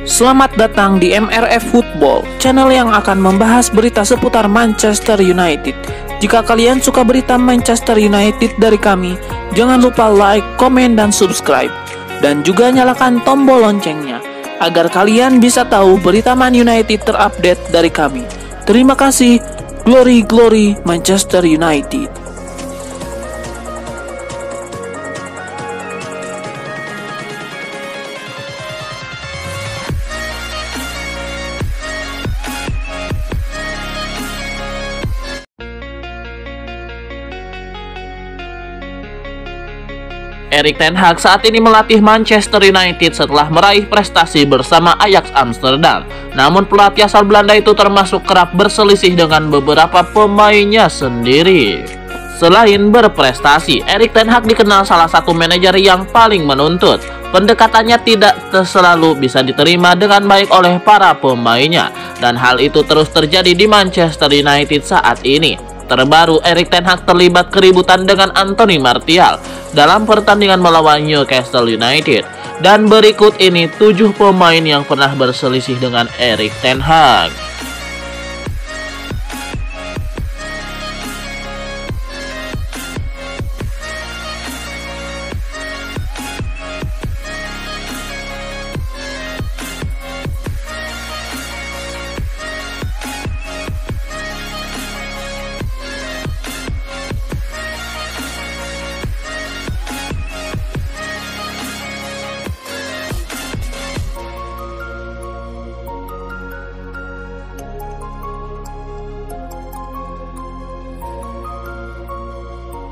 Selamat datang di MRF Football, channel yang akan membahas berita seputar Manchester United. Jika kalian suka berita Manchester United dari kami, jangan lupa like, komen, dan subscribe. Dan juga nyalakan tombol loncengnya, agar kalian bisa tahu berita Man United terupdate dari kami. Terima kasih, Glory Glory Manchester United. Erik ten Hag saat ini melatih Manchester United setelah meraih prestasi bersama Ajax Amsterdam. Namun pelatih asal Belanda itu termasuk kerap berselisih dengan beberapa pemainnya sendiri. Selain berprestasi, Erik ten Hag dikenal salah satu manajer yang paling menuntut. Pendekatannya tidak selalu bisa diterima dengan baik oleh para pemainnya, dan hal itu terus terjadi di Manchester United saat ini. Terbaru, Erik ten Hag terlibat keributan dengan Anthony Martial dalam pertandingan melawan Newcastle United. Dan berikut ini 7 pemain yang pernah berselisih dengan Erik ten Hag.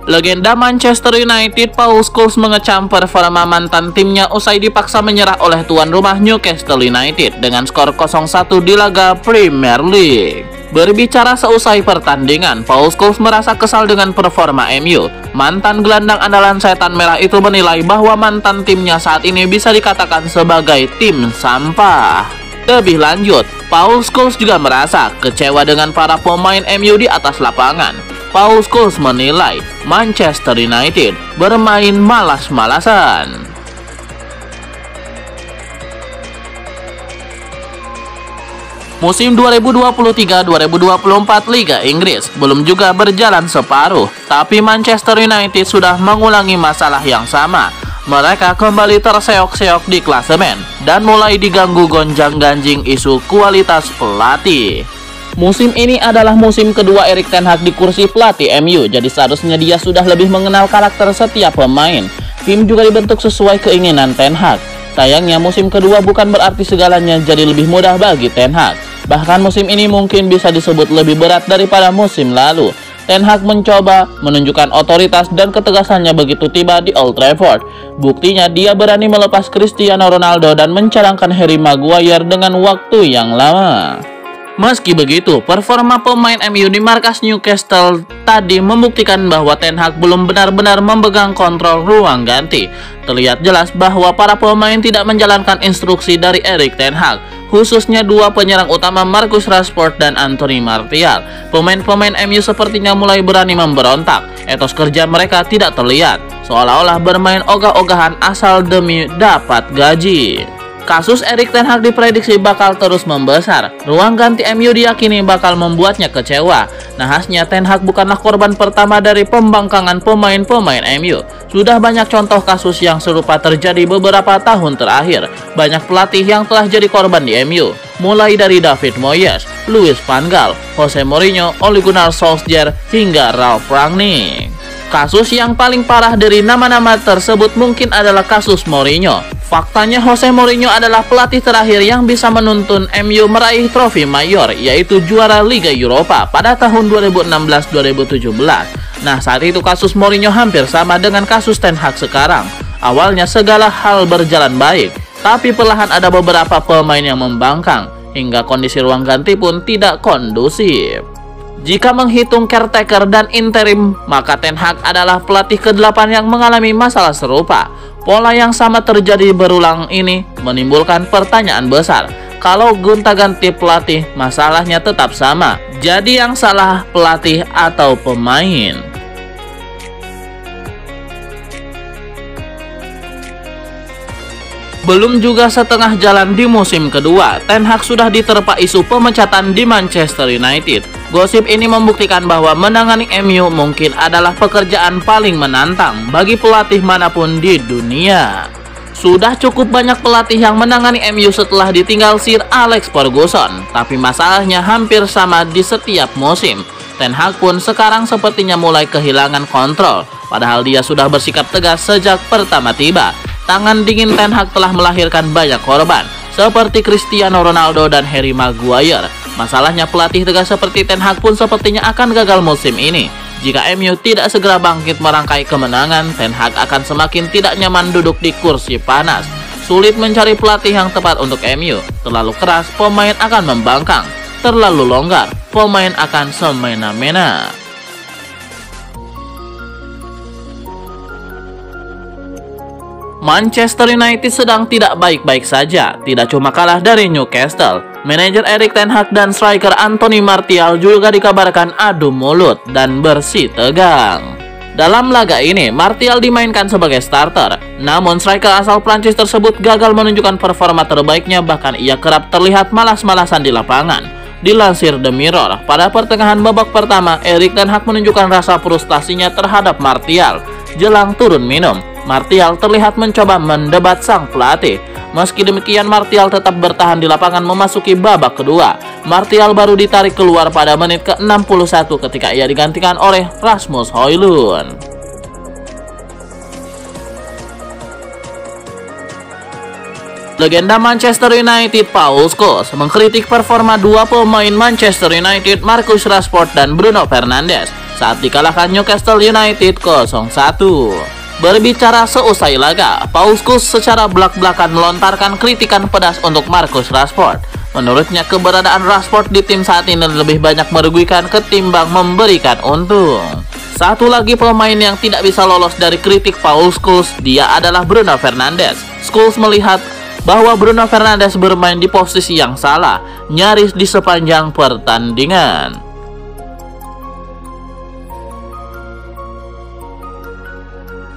Legenda Manchester United Paul Scholes mengecam performa mantan timnya usai dipaksa menyerah oleh tuan rumah Newcastle United dengan skor 0-1 di laga Premier League. Berbicara seusai pertandingan, Paul Scholes merasa kesal dengan performa MU. Mantan gelandang andalan setan merah itu menilai bahwa mantan timnya saat ini bisa dikatakan sebagai tim sampah. Lebih lanjut, Paul Scholes juga merasa kecewa dengan para pemain MU di atas lapangan. Paul Scholes menilai Manchester United bermain malas-malasan. Musim 2023-2024 Liga Inggris belum juga berjalan separuh, tapi Manchester United sudah mengulangi masalah yang sama. Mereka kembali terseok-seok di klasemen dan mulai diganggu gonjang-ganjing isu kualitas pelatih. Musim ini adalah musim kedua Erik ten Hag di kursi pelatih MU, jadi seharusnya dia sudah lebih mengenal karakter setiap pemain. Tim juga dibentuk sesuai keinginan ten Hag. Sayangnya musim kedua bukan berarti segalanya jadi lebih mudah bagi ten Hag. Bahkan musim ini mungkin bisa disebut lebih berat daripada musim lalu. Ten Hag mencoba menunjukkan otoritas dan ketegasannya begitu tiba di Old Trafford. Buktinya dia berani melepas Cristiano Ronaldo dan mencadangkan Harry Maguire dengan waktu yang lama. Meski begitu, performa pemain MU di markas Newcastle tadi membuktikan bahwa ten Hag belum benar-benar memegang kontrol ruang ganti. Terlihat jelas bahwa para pemain tidak menjalankan instruksi dari Erik ten Hag, khususnya dua penyerang utama Marcus Rashford dan Anthony Martial. Pemain-pemain MU sepertinya mulai berani memberontak. Etos kerja mereka tidak terlihat, seolah-olah bermain ogah-ogahan asal demi dapat gaji. Kasus Erik ten Hag diprediksi bakal terus membesar. Ruang ganti MU diyakini bakal membuatnya kecewa. Nahasnya, ten Hag bukanlah korban pertama dari pembangkangan pemain-pemain MU. Sudah banyak contoh kasus yang serupa terjadi beberapa tahun terakhir. Banyak pelatih yang telah jadi korban di MU, mulai dari David Moyes, Louis van Gaal, Jose Mourinho, Ole Gunnar Solskjaer, hingga Ralf Rangnick. Kasus yang paling parah dari nama-nama tersebut mungkin adalah kasus Mourinho. Faktanya, Jose Mourinho adalah pelatih terakhir yang bisa menuntun MU meraih trofi mayor, yaitu juara Liga Eropa pada tahun 2016-2017. Nah, saat itu kasus Mourinho hampir sama dengan kasus ten Hag sekarang. Awalnya segala hal berjalan baik, tapi perlahan ada beberapa pemain yang membangkang, hingga kondisi ruang ganti pun tidak kondusif. Jika menghitung caretaker dan interim, maka ten Hag adalah pelatih ke-8 yang mengalami masalah serupa. Pola yang sama terjadi berulang ini menimbulkan pertanyaan besar. Kalau gonta-ganti pelatih, masalahnya tetap sama. Jadi yang salah pelatih atau pemain? Belum juga setengah jalan di musim kedua, Ten Hag sudah diterpa isu pemecatan di Manchester United. Gosip ini membuktikan bahwa menangani MU mungkin adalah pekerjaan paling menantang bagi pelatih manapun di dunia. Sudah cukup banyak pelatih yang menangani MU setelah ditinggal Sir Alex Ferguson, tapi masalahnya hampir sama di setiap musim. Ten Hag pun sekarang sepertinya mulai kehilangan kontrol, padahal dia sudah bersikap tegas sejak pertama tiba. Tangan dingin Ten Hag telah melahirkan banyak korban, seperti Cristiano Ronaldo dan Harry Maguire. Masalahnya pelatih tegas seperti Ten Hag pun sepertinya akan gagal musim ini. Jika MU tidak segera bangkit merangkai kemenangan, Ten Hag akan semakin tidak nyaman duduk di kursi panas. Sulit mencari pelatih yang tepat untuk MU. Terlalu keras, pemain akan membangkang. Terlalu longgar, pemain akan semena-mena. Manchester United sedang tidak baik-baik saja, tidak cuma kalah dari Newcastle. Manajer Erik ten Hag dan striker Anthony Martial juga dikabarkan adu mulut dan bersih tegang. Dalam laga ini, Martial dimainkan sebagai starter, namun striker asal Prancis tersebut gagal menunjukkan performa terbaiknya, bahkan ia kerap terlihat malas-malasan di lapangan. Dilansir The Mirror, pada pertengahan babak pertama, Erik ten Hag menunjukkan rasa frustasinya terhadap Martial. Jelang turun minum, Martial terlihat mencoba mendebat sang pelatih. Meski demikian, Martial tetap bertahan di lapangan memasuki babak kedua. Martial baru ditarik keluar pada menit ke-61 ketika ia digantikan oleh Rasmus Højlund. Legenda Manchester United Paul Scholes mengkritik performa dua pemain Manchester United, Marcus Rashford dan Bruno Fernandes, saat dikalahkan Newcastle United 0-1. Berbicara seusai laga, Paul Scholes secara belak-belakan melontarkan kritikan pedas untuk Marcus Rashford. Menurutnya, keberadaan Rashford di tim saat ini lebih banyak merugikan ketimbang memberikan untung. Satu lagi pemain yang tidak bisa lolos dari kritik Paul Scholes, dia adalah Bruno Fernandes. Scholes melihat bahwa Bruno Fernandes bermain di posisi yang salah, nyaris di sepanjang pertandingan.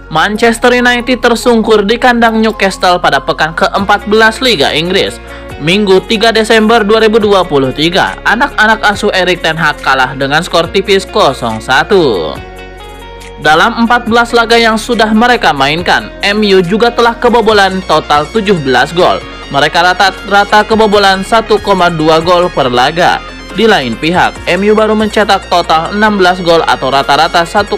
Manchester United tersungkur di kandang Newcastle pada pekan ke-14 Liga Inggris. Minggu 3 Desember 2023, anak-anak asuh Erik ten Hag kalah dengan skor tipis 0-1. Dalam 14 laga yang sudah mereka mainkan, MU juga telah kebobolan total 17 gol. Mereka rata-rata kebobolan 1,2 gol per laga. Di lain pihak, MU baru mencetak total 16 gol atau rata-rata 1,1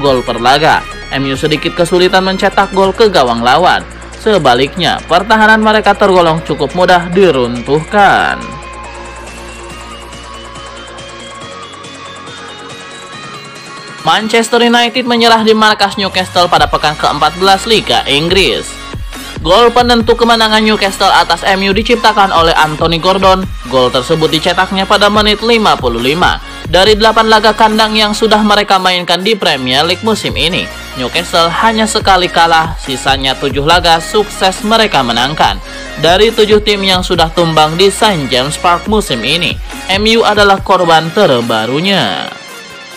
gol per laga. MU sedikit kesulitan mencetak gol ke gawang lawan. Sebaliknya, pertahanan mereka tergolong cukup mudah diruntuhkan. Manchester United menyerah di markas Newcastle pada pekan ke-14 Liga Inggris. Gol penentu kemenangan Newcastle atas MU diciptakan oleh Anthony Gordon. Gol tersebut dicetaknya pada menit 55. Dari 8 laga kandang yang sudah mereka mainkan di Premier League musim ini, Newcastle hanya sekali kalah, sisanya 7 laga sukses mereka menangkan. Dari 7 tim yang sudah tumbang di St. James Park musim ini, MU adalah korban terbarunya.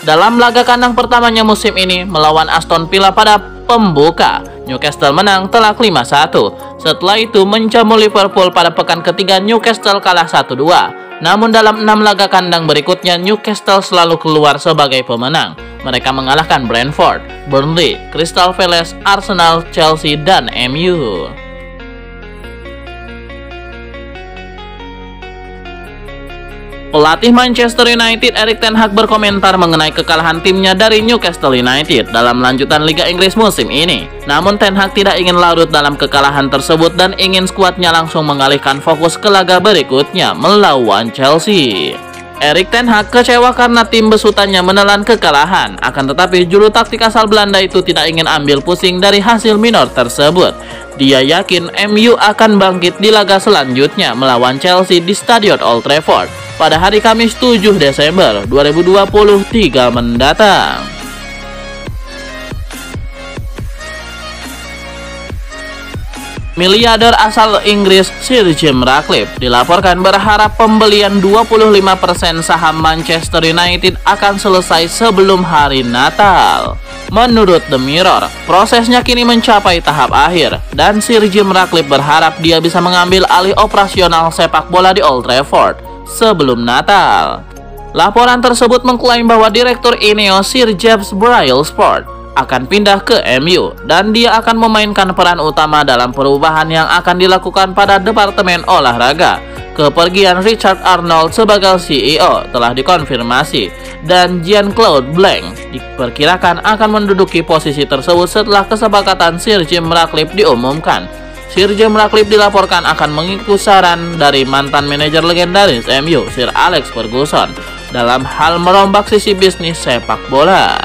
Dalam laga kandang pertamanya musim ini melawan Aston Villa pada pembuka, Newcastle menang telak 5-1. Setelah itu menjamu Liverpool pada pekan ketiga, Newcastle kalah 1-2. Namun dalam 6 laga kandang berikutnya, Newcastle selalu keluar sebagai pemenang. Mereka mengalahkan Brentford, Burnley, Crystal Palace, Arsenal, Chelsea, dan MU. Pelatih Manchester United Erik ten Hag berkomentar mengenai kekalahan timnya dari Newcastle United dalam lanjutan Liga Inggris musim ini. Namun ten Hag tidak ingin larut dalam kekalahan tersebut dan ingin skuadnya langsung mengalihkan fokus ke laga berikutnya melawan Chelsea. Erik ten Hag kecewa karena tim besutannya menelan kekalahan. Akan tetapi juru taktik asal Belanda itu tidak ingin ambil pusing dari hasil minor tersebut. Dia yakin MU akan bangkit di laga selanjutnya melawan Chelsea di Stadion Old Trafford pada hari Kamis 7 Desember 2023 mendatang. Miliarder asal Inggris Sir Jim Ratcliffe dilaporkan berharap pembelian 25% saham Manchester United akan selesai sebelum hari Natal. Menurut The Mirror, prosesnya kini mencapai tahap akhir dan Sir Jim Ratcliffe berharap dia bisa mengambil alih operasional sepak bola di Old Trafford sebelum Natal. Laporan tersebut mengklaim bahwa Direktur Ineos Sir James Brailsford akan pindah ke MU dan dia akan memainkan peran utama dalam perubahan yang akan dilakukan pada Departemen Olahraga. Kepergian Richard Arnold sebagai CEO telah dikonfirmasi dan Jean-Claude Blanc diperkirakan akan menduduki posisi tersebut setelah kesepakatan Sir Jim Ratcliffe diumumkan. Sir Jim Ratcliffe dilaporkan akan mengikuti saran dari mantan manajer legendaris MU Sir Alex Ferguson dalam hal merombak sisi bisnis sepak bola.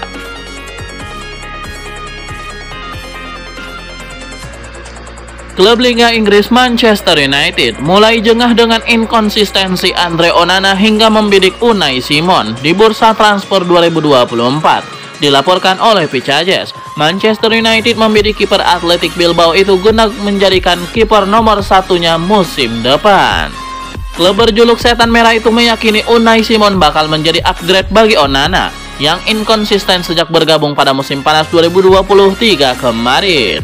Klub Liga Inggris Manchester United mulai jengah dengan inkonsistensi Andre Onana hingga membidik Unai Simon di bursa transfer 2024. Dilaporkan oleh Picajes, Manchester United membidik kiper Athletic Bilbao itu guna menjadikan kiper nomor satunya musim depan. Klub berjuluk Setan Merah itu meyakini Unai Simon bakal menjadi upgrade bagi Onana yang inkonsisten sejak bergabung pada musim panas 2023 kemarin.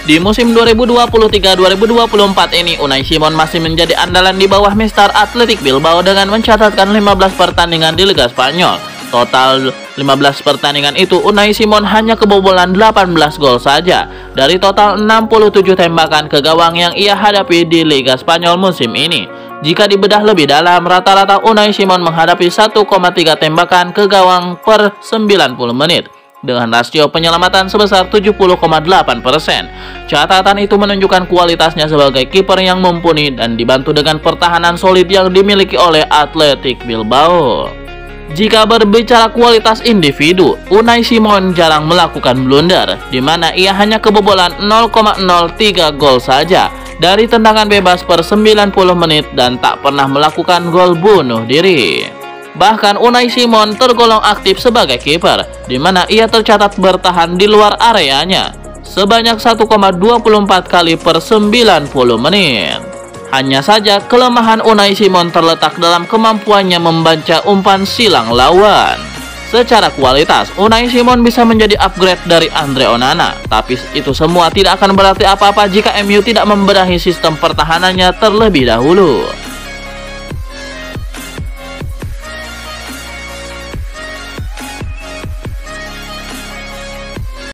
Di musim 2023-2024 ini, Unai Simon masih menjadi andalan di bawah Mister Athletic Bilbao dengan mencatatkan 15 pertandingan di Liga Spanyol. Total 15 pertandingan itu, Unai Simon hanya kebobolan 18 gol saja dari total 67 tembakan ke gawang yang ia hadapi di Liga Spanyol musim ini. Jika dibedah lebih dalam, rata-rata Unai Simon menghadapi 1,3 tembakan ke gawang per 90 menit. Dengan rasio penyelamatan sebesar 70,8%. Catatan itu menunjukkan kualitasnya sebagai kiper yang mumpuni dan dibantu dengan pertahanan solid yang dimiliki oleh Athletic Bilbao. Jika berbicara kualitas individu, Unai Simon jarang melakukan blunder, di mana ia hanya kebobolan 0,03 gol saja dari tendangan bebas per 90 menit dan tak pernah melakukan gol bunuh diri. Bahkan Unai Simon tergolong aktif sebagai kiper, di mana ia tercatat bertahan di luar areanya sebanyak 1,24 kali per 90 menit. Hanya saja kelemahan Unai Simon terletak dalam kemampuannya membaca umpan silang lawan. Secara kualitas, Unai Simon bisa menjadi upgrade dari Andre Onana, tapi itu semua tidak akan berarti apa-apa jika MU tidak membenahi sistem pertahanannya terlebih dahulu.